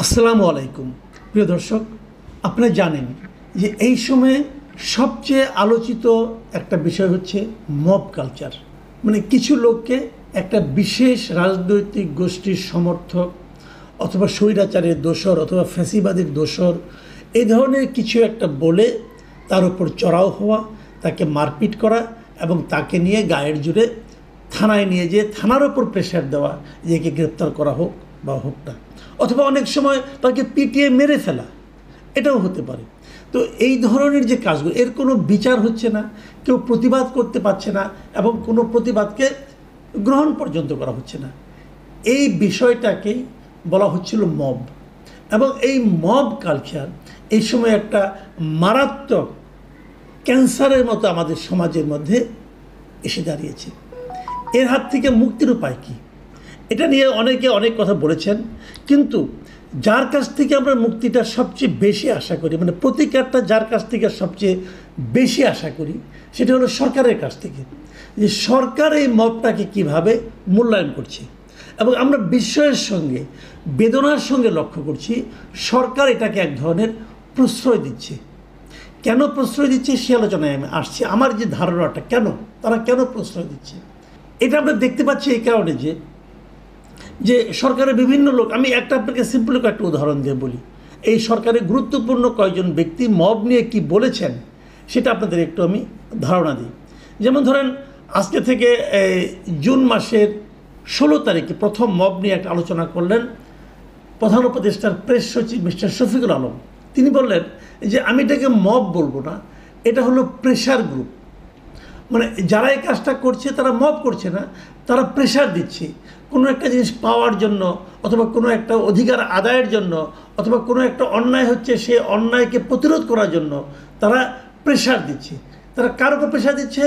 আসসালামু আলাইকুম প্রিয় দর্শক, আপনারা জানেন যে এই সময়ে সবচেয়ে আলোচিত একটা বিষয় হচ্ছে মব কালচার। মানে কিছু লোককে একটা বিশেষ রাজনৈতিক গোষ্ঠীর সমর্থক অথবা স্বৈরাচারের দোসর অথবা ফ্যাসিবাদের দোসর এই ধরনের কিছু একটা বলে তার উপর চড়াও হওয়া, তাকে মারপিট করা এবং তাকে নিয়ে গায়ের জুড়ে থানায় নিয়ে যেয়ে থানার ওপর প্রেশার দেওয়া যে একে গ্রেপ্তার করা হোক বা হোক না, অথবা অনেক সময় তাকে পিটিয়ে মেরে ফেলা, এটাও হতে পারে। তো এই ধরনের যে কাজগুলো, এর কোনো বিচার হচ্ছে না, কেউ প্রতিবাদ করতে পারছে না এবং কোনো প্রতিবাদকে গ্রহণ পর্যন্ত করা হচ্ছে না। এই বিষয়টাকেই বলা হচ্ছিল মব, এবং এই মব কালচার এই সময় একটা মারাত্মক ক্যান্সারের মতো আমাদের সমাজের মধ্যে এসে দাঁড়িয়েছে। এর হাত থেকে মুক্তির উপায় কী, এটা নিয়ে অনেকে অনেক কথা বলেছেন, কিন্তু যার কাছ থেকে আমরা মুক্তিটা সবচেয়ে বেশি আশা করি, মানে প্রতিকারটা যার কাছ থেকে সবচেয়ে বেশি আশা করি, সেটা হলো সরকারের কাছ থেকে। যে সরকার এই মবটাকে কীভাবে মূল্যায়ন করছে, এবং আমরা বিস্ময়ের সঙ্গে বেদনার সঙ্গে লক্ষ্য করছি সরকার এটাকে এক ধরনের প্রশ্রয় দিচ্ছে। কেন প্রশ্রয় দিচ্ছে সে আলোচনায় আমি আসছি। আমার যে ধারণাটা, তারা কেন প্রশ্রয় দিচ্ছে, এটা আমরা দেখতে পাচ্ছি এই কারণে যে সরকারের বিভিন্ন লোক, আমি আপনাকে সিম্পল একটা উদাহরণ দিয়ে বলি। এই সরকারের গুরুত্বপূর্ণ কয়েকজন ব্যক্তি মব নিয়ে কি বলেছেন সেটা আপনাদের একটু আমি ধারণা দিই। যেমন ধরেন, আজকে থেকে জুন মাসের 16 তারিখে প্রথম মব নিয়ে একটা আলোচনা করলেন প্রধান উপদেষ্টার প্রেস সচিব মিস্টার শফিকুল আলম। তিনি বললেন যে আমি এটাকে মব বলবো না, এটা হলো প্রেশার গ্রুপ। মানে যারা এই কাজটা করছে তারা মব করছে না, তারা প্রেশার দিচ্ছে কোনো একটা জিনিস পাওয়ার জন্য, অথবা কোনো একটা অধিকার আদায়ের জন্য, অথবা কোনো একটা অন্যায় হচ্ছে সে অন্যায়কে প্রতিরোধ করার জন্য তারা প্রেশার দিচ্ছে। তারা কার উপর প্রেশার দিচ্ছে?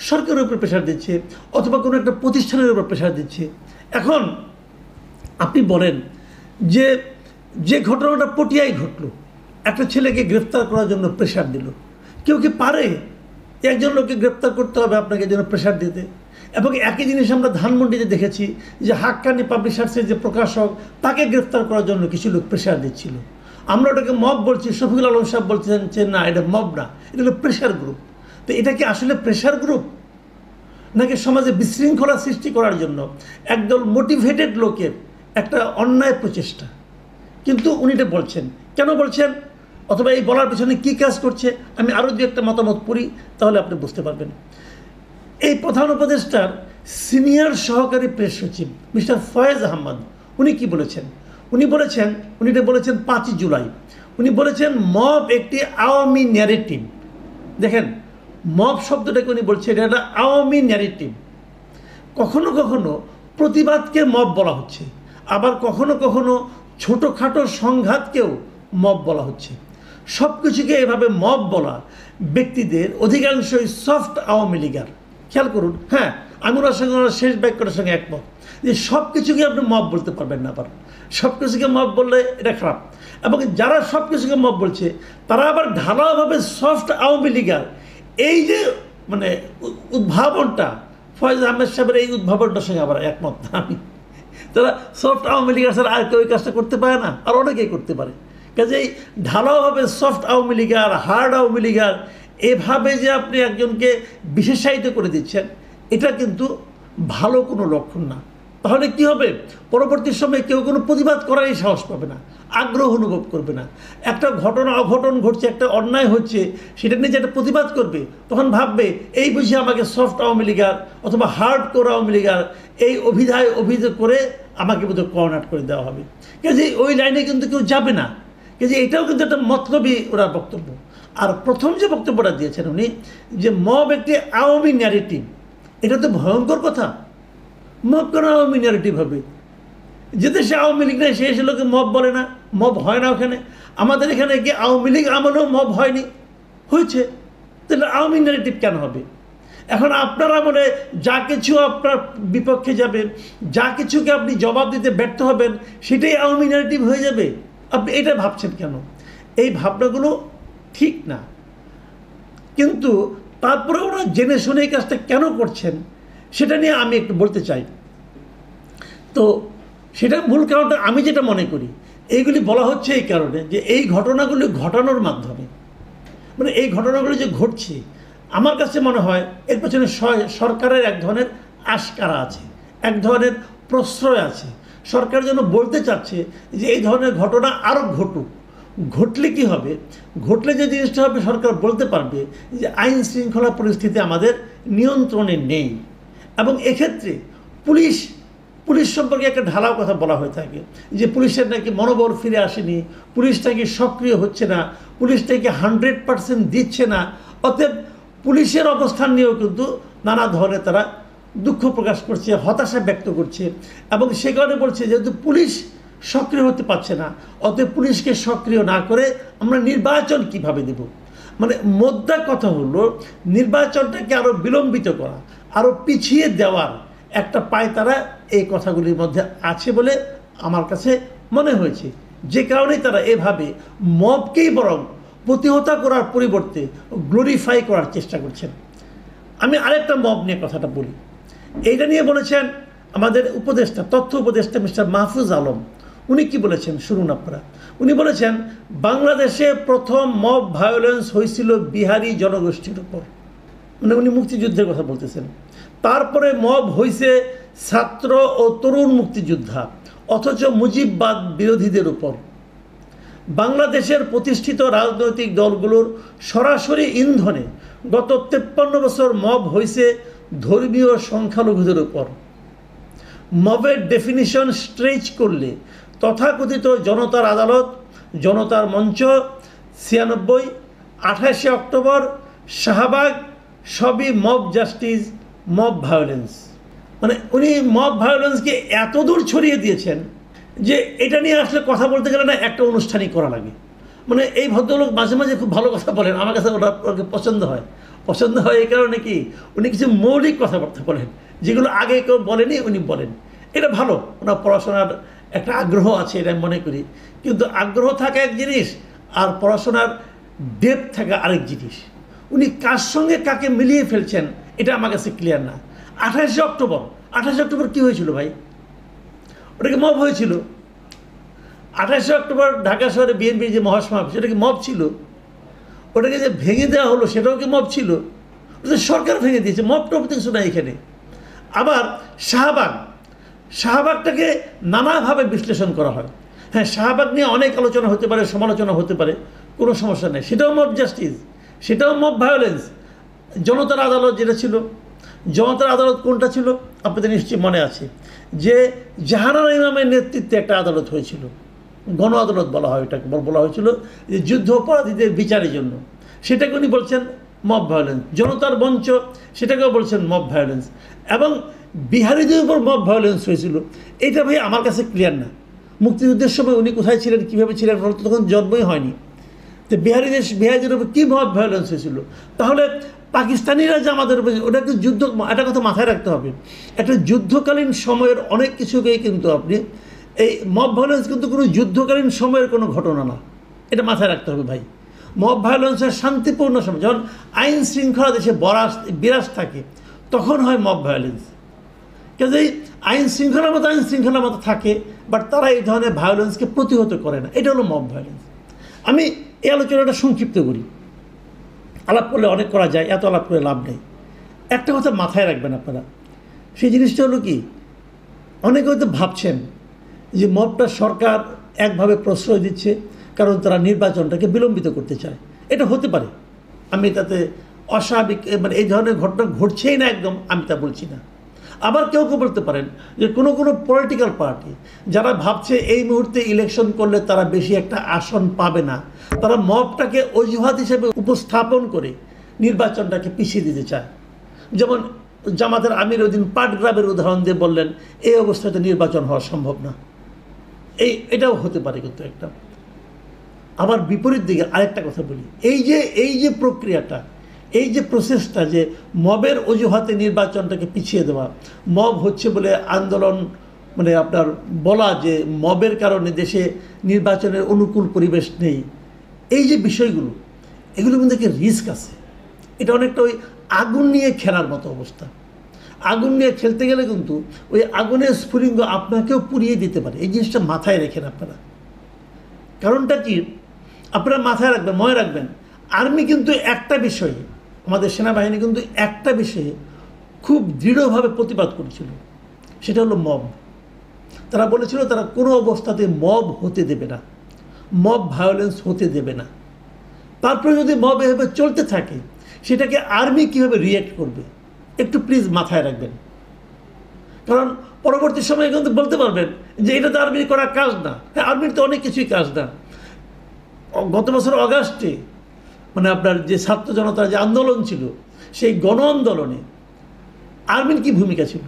সরকারের উপর প্রেশার দিচ্ছে, অথবা কোনো একটা প্রতিষ্ঠানের উপর প্রেশার দিচ্ছে। এখন আপনি বলেন যে ঘটনাটা পটিয়ায় ঘটলো, একটা ছেলেকে গ্রেফতার করার জন্য প্রেশার দিল, কেউ কি পারে একজন লোককে গ্রেপ্তার করতে হবে আপনাকে জন্য প্রেশার দিতে? এবং একই জিনিস আমরা ধানমন্ডিতে দেখেছি যে হাক্কানি পাবলিশার্সের যে প্রকাশক, তাকে গ্রেফতার করার জন্য কিছু লোক প্রেশার দিচ্ছিল। আমরা ওটাকে মব বলছি, শফিকুল আলম সাহেব বলছেন যে না, এটা মব না, এটা হলো প্রেশার গ্রুপ। তো এটা কি আসলে প্রেশার গ্রুপ, নাকি সমাজে বিশৃঙ্খলা সৃষ্টি করার জন্য একদল মোটিভেটেড লোকের একটা অন্যায় প্রচেষ্টা? কিন্তু উনি এটা বলছেন, কেন বলছেন, অথবা এই বলার পেছনে কী কাজ করছে, আমি আরও দু একটা মতামত পড়ি, তাহলে আপনি বুঝতে পারবেন। এই প্রধান উপদেষ্টার সিনিয়র সহকারী প্রেস সচিব মিস্টার ফয়েজ আহমদ, উনি কি বলেছেন? উনি এটা বলেছেন 5 জুলাই। উনি বলেছেন মব একটি আওয়ামী ন্যারেটিভ। দেখেন, মব শব্দটাকে উনি বলছেন এটা একটা আওয়ামী ন্যারেটিভ। কখনো কখনো প্রতিবাদকে মব বলা হচ্ছে, আবার কখনো কখনো ছোটোখাটো সংঘাতকেও মব বলা হচ্ছে। সব কিছুকে এভাবে মব বলা ব্যক্তিদের অধিকাংশই সফট আওয়ামী লীগার। খেয়াল করুন, হ্যাঁ, আমি ওনার সঙ্গে ওনার শেষ বাক্যটার সঙ্গে একমত যে সব কিছুকে আপনি মব বলতে পারবেন না। আবার সব কিছুকে মব বললে এটা খারাপ, এবং যারা সব কিছুকে মব বলছে তারা আবার ঢালাওভাবে সফট আওয়ামী লীগার। এই যে মানে উদ্ভাবনটা, ফয়েজ আহমেদ সাহেবের এই উদ্ভাবনটার সঙ্গে আবার একমত না আমি। তারা সফট আওয়ামী লীগার স্যার আর কেউ এই কাজটা করতে পারে না, আর অনেকেই করতে পারে। কাজেই ঢালাওভাবে সফট আওয়ামী লীগার, হার্ড আওয়ামী লীগার, এভাবে যে আপনি একজনকে বিশেষায়িত করে দিচ্ছেন, এটা কিন্তু ভালো কোনো লক্ষণ না। তাহলে কি হবে? পরবর্তী সময়ে কেউ কোনো প্রতিবাদ করারই সাহস পাবে না, আগ্রহ অনুভব করবে না। একটা অঘটন ঘটছে, একটা অন্যায় হচ্ছে, সেটা নিয়ে যে একটা প্রতিবাদ করবে, তখন ভাববে এই বুঝি আমাকে সফট আওয়ামী লীগার অথবা হার্ড কোর আওয়ামী লীগার এই অভিযোগ করে আমাকে বোধহয় কর্নার করে দেওয়া হবে। কাজে ওই লাইনে কিন্তু কেউ যাবে না। কাজে এটাও কিন্তু একটা মতলবী ওরা বক্তব্য। আর প্রথম যে বক্তব্যটা দিয়েছেন উনি, যে মব একটি আওয়ামী ন্যারেটিভ, এটা তো ভয়ঙ্কর কথা। মব কেন আওয়ামী ন্যারেটিভ হবে? যে দেশে আওয়ামী লীগ নেই সে লোকে মব বলে না, মব হয় না ওখানে। আমাদের এখানে কি আওয়ামী লীগ আমলেও মব হয়নি? হয়েছে, তাহলে আওয়ামী ন্যারেটিভ কেন হবে? এখন আপনারা মনে যা কিছু আপনার বিপক্ষে যাবে, যা কিছুকে আপনি জবাব দিতে ব্যর্থ হবেন, সেটাই আওয়ামী ন্যারেটিভ হয়ে যাবে। আপনি এটা ভাবছেন কেন? এই ভাবনাগুলো ঠিক না। কিন্তু তারপরে ওরা জেনে শুনে এই কাজটা কেন করছেন সেটা নিয়ে আমি একটু বলতে চাই। তো সেটার মূল কারণটা আমি যেটা মনে করি এইগুলি বলা হচ্ছে এই কারণে যে এই ঘটনাগুলি ঘটানোর মাধ্যমে, মানে এই ঘটনাগুলি যে ঘটছে, আমার কাছে মনে হয় এর পেছনে সরকারের এক ধরনের আশকারা আছে, এক ধরনের প্রশ্রয় আছে। সরকার যেন বলতে চাচ্ছে যে এই ধরনের ঘটনা আরও ঘটুক। ঘটলে কি হবে? ঘটলে যে জিনিসটা হবে, সরকার বলতে পারবে যে আইন শৃঙ্খলা পরিস্থিতি আমাদের নিয়ন্ত্রণে নেই। এবং এক্ষেত্রে পুলিশ সম্পর্কে একটা ঢালাও কথা বলা হয়ে থাকে যে পুলিশের নাকি মনোবল ফিরে আসেনি, পুলিশ নাকি সক্রিয় হচ্ছে না, পুলিশ নাকি 100% দিচ্ছে না। অতএব পুলিশের অবস্থান নিয়েও কিন্তু নানা ধরনের তারা দুঃখ প্রকাশ করছে, হতাশা ব্যক্ত করছে। এবং সে কারণে বলছে যেহেতু পুলিশ সক্রিয় হতে পারছে না, অতএব পুলিশকে সক্রিয় না করে আমরা নির্বাচন কিভাবে দেব। মানে মোদ্দা কথা হলো নির্বাচনটাকে আরও বিলম্বিত করা, আরও পিছিয়ে দেওয়ার একটা পায়তারা এই কথাগুলির মধ্যে আছে বলে আমার কাছে মনে হয়েছে। যে কারণেই তারা এভাবে মবকেই বরং প্রতিহত করার পরিবর্তে গ্লোরিফাই করার চেষ্টা করছেন। আমি আরেকটা মব নিয়ে কথাটা বলি। এইটা নিয়ে বলেছেন আমাদের উপদেষ্টা, তথ্য উপদেষ্টা মিস্টার মাহফুজ আলম। উনি কি বলেছেন শুনুন আপনারা। উনি বলেছেন বাংলাদেশে প্রথম মব ভায়োলেন্স হয়েছিল বিহারি জনগোষ্ঠীর উপর, মানে উনি মুক্তিযুদ্ধের কথা বলতেছেন। তারপরে মব হয়েছে ছাত্র ও তরুণ মুক্তিযোদ্ধা, অথচ মুজিববাদ বিরোধীদের উপর। বাংলাদেশের প্রতিষ্ঠিত রাজনৈতিক দলগুলোর সরাসরি ইন্ধনে গত 53 বছর মব হয়েছে ধর্মীয় সংখ্যালঘুদের উপর। মবের ডেফিনিশন স্ট্রেচ করলে তথাকথিত জনতার আদালত, জনতার মঞ্চ, 96, 28 অক্টোবর, শাহবাগ সবই মব জাস্টিস, মব ভায়োলেন্স। মানে উনি মব ভায়োলেন্সকে এত দূর ছড়িয়ে দিয়েছেন যে এটা নিয়ে আসলে কথা বলতে গেলে না একটা অনুষ্ঠানই করা লাগে। মানে এই ভদ্রলোক মাঝে মাঝে খুব ভালো কথা বলেন, আমার কাছে ওনাকে পছন্দ হয় এই কারণে কি উনি কিছু মৌলিক কথাবার্তা বলেন যেগুলো আগে কেউ বলেনি, উনি বলেন। এটা ভালো, ওনার পড়াশোনার একটা আগ্রহ আছে এটা আমি মনে করি। কিন্তু আগ্রহ থাকা এক জিনিস আর পড়াশোনার ডেপথ থাকা আরেক জিনিস। উনি কার সঙ্গে কাকে মিলিয়ে ফেলছেন এটা আমার কাছে ক্লিয়ার না। 28 অক্টোবর কী হয়েছিল ভাই? ওটাকে মব হয়েছিল। 28 অক্টোবর ঢাকা শহরে বিএনপির যে মহাসমাবেশ, সেটা কি মব ছিল? ওটাকে যে ভেঙে দেওয়া হলো সেটাও কি মব ছিল? ওটা সরকার ভেঙে দিয়েছে, মব টব কিছু না এখানে। আবার শাহবাগটাকে নানাভাবে বিশ্লেষণ করা হয়। হ্যাঁ, শাহবাগ নিয়ে অনেক আলোচনা হতে পারে, সমালোচনা হতে পারে, কোনো সমস্যা নেই, সেটাও মব জাস্টিস, সেটাও মব ভায়োলেন্স। জনতার আদালত যেটা ছিল, জনতার আদালত কোনটা ছিল আপনাদের নিশ্চয়ই মনে আছে, যে জাহানারা ইমামের নেতৃত্বে একটা আদালত হয়েছিল, গণ আদালত বলা হয়, এটাকে বলা হয়েছিল যে যুদ্ধ অপরাধীদের বিচারের জন্য। সেটাকে উনি বলছেন মব ভায়োলেন্স। জনতার মঞ্চ সেটাকেও বলছেন মব ভায়োলেন্স। এবং বিহারিদের উপর মব ভায়োলেন্স হয়েছিল, এটা ভাই আমার কাছে ক্লিয়ার না। মুক্তিযুদ্ধের সময় উনি কোথায় ছিলেন, কীভাবে ছিলেন, তখন জন্মই হয়নি। তো বিহারিদের উপর কী মব ভায়োলেন্স হয়েছিল? তাহলে পাকিস্তানিরা যে আমাদের উপর, ওটা একটু যুদ্ধ, একটা কথা মাথায় রাখতে হবে, একটা যুদ্ধকালীন সময়ের অনেক কিছুকেই কিন্তু আপনি এই মব ভায়োলেন্স কিন্তু কোনো যুদ্ধকালীন সময়ের কোনো ঘটনা না, এটা মাথায় রাখতে হবে ভাই। মব ভায়োলেন্সের শান্তিপূর্ণ সময়, যখন আইন শৃঙ্খলা দেশে বিরাজ থাকে তখন হয় মব ভায়োলেন্স। কাজেই আইন শৃঙ্খলার মতো থাকে, বাট তারা এই ধরনের ভায়োলেন্সকে প্রতিহত করে না, এটা হলো মব ভায়োলেন্স। আমি এই আলোচনাটা সংক্ষিপ্ত করি, আলাপ করলে অনেক করা যায়, এত আলাপ করে লাভ নেই। একটা কথা মাথায় রাখবেন আপনারা, সেই জিনিসটা হলো কি, অনেকে হয়তো ভাবছেন যে মবটা সরকার একভাবে প্রশ্রয় দিচ্ছে কারণ তারা নির্বাচনটাকে বিলম্বিত করতে চায়। এটা হতে পারে, আমি তাতে অস্বাভাবিক মানে এই ধরনের ঘটনা ঘটছেই না একদম আমি তা বলছি না। আবার কেউ বলতে পারেন যে কোনো পলিটিক্যাল পার্টি যারা ভাবছে এই মুহূর্তে ইলেকশন করলে তারা বেশি একটা আসন পাবে না, তারা মবটাকে অজুহাত হিসেবে উপস্থাপন করে নির্বাচনটাকে পিছিয়ে দিতে চায়। যেমন জামাতের আমির ওই দিন পাটগ্রামের উদাহরণ দিয়ে বললেন এই অবস্থাতে নির্বাচন হওয়া সম্ভব না, এটাও হতে পারে। কিন্তু একটা আবার বিপরীত দিকে আরেকটা কথা বলি, এই যে প্রক্রিয়াটা, এই যে প্রসেসটা, যে মবের অজুহাতে নির্বাচনটাকে পিছিয়ে দেওয়া, মব হচ্ছে বলে আন্দোলন, মানে আপনার বলা যে মবের কারণে দেশে নির্বাচনের অনুকূল পরিবেশ নেই, এই যে বিষয়গুলো, এগুলো কিন্তু একটা রিস্ক আছে। এটা অনেকটা ওই আগুন নিয়ে খেলার মতো অবস্থা। আগুন নিয়ে খেলতে গেলে কিন্তু ওই আগুনের স্ফুলিঙ্গ আপনাকেও পুড়িয়ে দিতে পারে, এই জিনিসটা মাথায় রেখেন আপনারা। কারণটা কি আপনারা মাথায় রাখবেন, মনে রাখবেন, আর্মি কিন্তু একটা বিষয়ে, আমাদের সেনাবাহিনী কিন্তু একটা বিষয়ে খুব দৃঢ়ভাবে প্রতিবাদ করেছিল, সেটা হলো মব। তারা বলেছিল তারা কোনো অবস্থাতে মব হতে দেবে না, মব ভায়োলেন্স হতে দেবে না। তারপরে যদি মব এভাবে চলতে থাকে, সেটাকে আর্মি কীভাবে রিয়্যাক্ট করবে একটু প্লিজ মাথায় রাখবেন। কারণ পরবর্তী সময়ে কিন্তু বলতে পারবেন যে এটা তো আর্মির করা কাজ না। হ্যাঁ, আর্মির তো অনেক কিছুই কাজ না। গত বছর অগাস্টে মানে আপনার যে ছাত্র জনতার যে আন্দোলন ছিল, সেই গণ আন্দোলনে আর্মির কী ভূমিকা ছিল?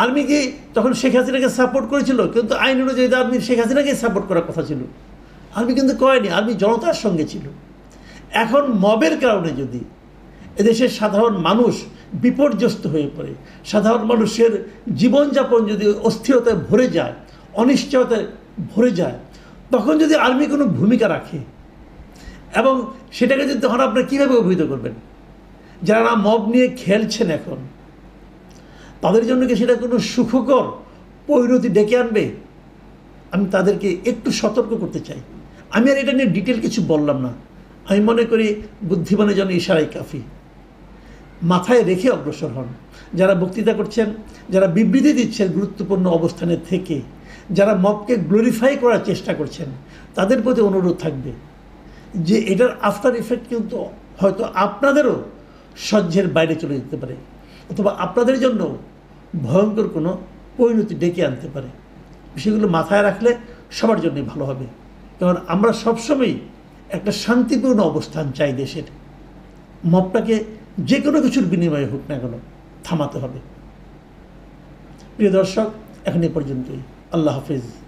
আর্মি কি তখন শেখ হাসিনাকে সাপোর্ট করেছিল? কিন্তু আইন অনুযায়ী আর্মি শেখ হাসিনাকে সাপোর্ট করার কথা ছিল। আর্মি কিন্তু করেনি, আর্মি জনতার সঙ্গে ছিল। এখন মবের কারণে যদি এদেশের সাধারণ মানুষ বিপর্যস্ত হয়ে পড়ে, সাধারণ মানুষের জীবনযাপন যদি অস্থিরতায় ভরে যায়, অনিশ্চয়তায় ভরে যায়, তখন যদি আর্মি কোনো ভূমিকা রাখে এবং সেটাকে যদি তখন আপনারা কীভাবে অভিহিত করবেন? যারা মব নিয়ে খেলছেন এখন, তাদের জন্য কি সেটা কোনো সুখকর পরিণতি ডেকে আনবে? আমি তাদেরকে একটু সতর্ক করতে চাই। আমি আর এটা নিয়ে ডিটেল কিছু বললাম না। আমি মনে করি বুদ্ধিমানের জন্য ইশারাই কাফি। মাথায় রেখে অগ্রসর হন। যারা বক্তৃতা করছেন, যারা বিবৃতি দিচ্ছেন গুরুত্বপূর্ণ অবস্থানে থেকে, যারা মবকে গ্লোরিফাই করার চেষ্টা করছেন, তাদের প্রতি অনুরোধ থাকবে যে এটার আফটার ইফেক্ট কিন্তু হয়তো আপনাদেরও সহ্যের বাইরে চলে যেতে পারে, অথবা আপনাদের জন্য ভয়ঙ্কর কোনো পরিণতি ডেকে আনতে পারে। বিষয়গুলো মাথায় রাখলে সবার জন্যই ভালো হবে। কারণ আমরা সবসময়ই একটা শান্তিপূর্ণ অবস্থান চাই দেশের। মবটাকে যে কোনো কিছুর বিনিময়ে হোক না কেন থামাতে হবে। প্রিয় দর্শক, এখন এ পর্যন্তই। আল্লাহ হাফিজ।